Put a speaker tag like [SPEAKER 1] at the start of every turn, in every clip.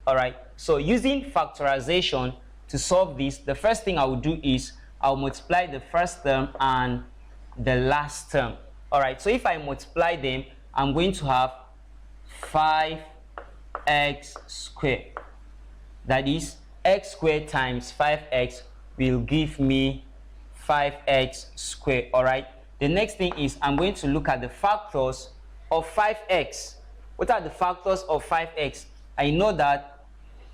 [SPEAKER 1] All right, so using factorization to solve this, the first thing I will do is I'll multiply the first term and the last term. All right, so if I multiply them, I'm going to have 5x squared. That is, x squared times 5x will give me 5x squared. All right, the next thing is I'm going to look at the factors of 5x. What are the factors of 5x? I know that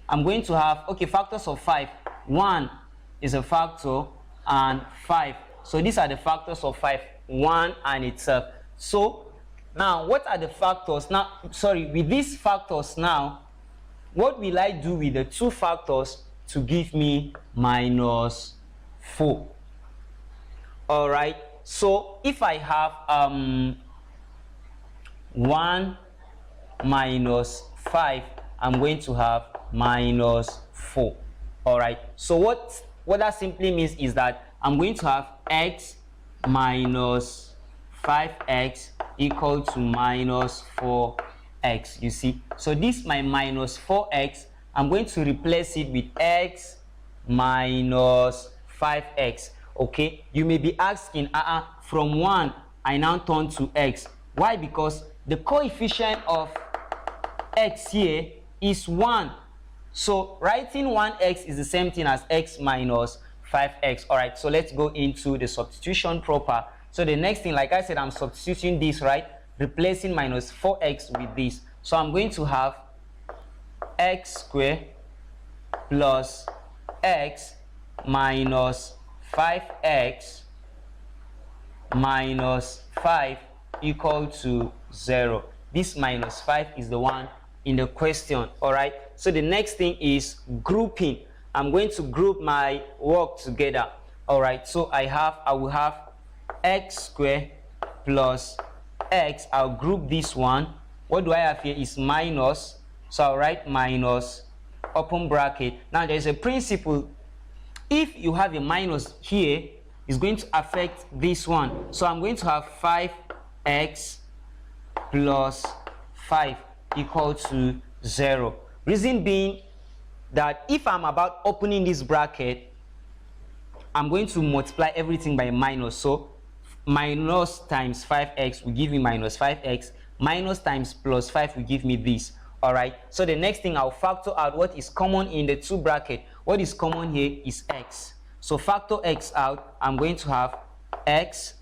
[SPEAKER 1] I'm going to have, okay, factors of 5. 1 is a factor and 5. So these are the factors of 5, 1 and itself. So now what are the factors? Now, sorry, with these factors now, what will I do with the two factors to give me minus 4? All right, so if I have 1 minus 5, I'm going to have minus 4. All right, so what that simply means is that I'm going to have x minus 5x equal to minus 4x. You see, so this my minus 4x, I'm going to replace it with x minus 5x. Okay, you may be asking, from 1 I now turn to x. Why? Because the coefficient of x here is 1. So writing 1x is the same thing as x minus 5x. All right, so let's go into the substitution proper. So the next thing, like I said, I'm substituting this, right? Replacing minus 4x with this. So I'm going to have x squared plus x minus 5x minus 5 equal to 0. This minus 5 is the one in the question. All right, so the next thing is grouping. I'm going to group my work together. All right, so I will have x squared plus x. I'll group this one. What do I have here is minus, so I'll write minus open bracket. Now there is a principle. If you have a minus here, it's going to affect this one. So I'm going to have 5x plus 5 equal to 0. Reason being that if I'm about opening this bracket, I'm going to multiply everything by minus. So minus times 5x will give me minus 5x. Minus times plus 5 will give me this. All right, so the next thing, I'll factor out what is common in the two brackets. What is common here is x. So factor x out. I'm going to have x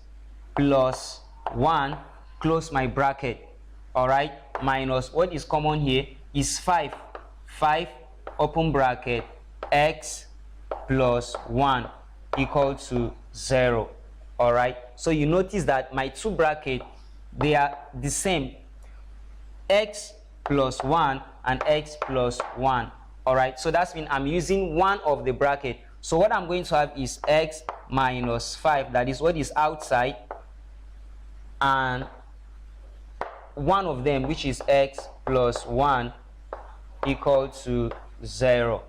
[SPEAKER 1] plus 1, close my bracket. All right, minus what is common here is 5. 5 open bracket x plus 1 equal to 0. All right, so you notice that my two brackets, they are the same, x plus 1 and x plus 1. All right, so that's mean I'm using one of the bracket. So what I'm going to have is x minus 5, that is what is outside, and one of them, which is x plus 1, equal to 0.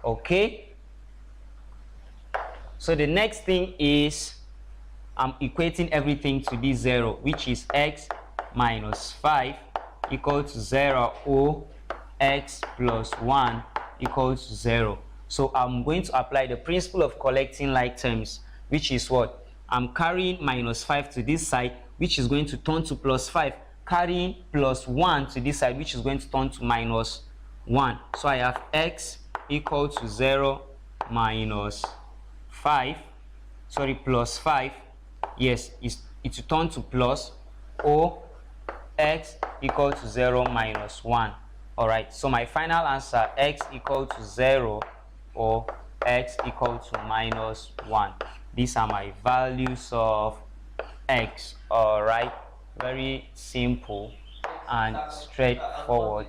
[SPEAKER 1] Okay, so the next thing is I'm equating everything to this 0, which is x minus 5 equal to 0, or x plus 1 equals to 0. So I'm going to apply the principle of collecting like terms, which is what? I'm carrying minus 5 to this side, which is going to turn to plus 5. Carrying plus 1 to this side, which is going to turn to minus 1. So I have x equal to 0 minus 5, sorry, plus 5. Yes, it will turn to plus, or x equal to 0 minus 1. All right, so my final answer, x equal to 0 or x equal to minus 1. These are my values of x. All right, very simple and straightforward.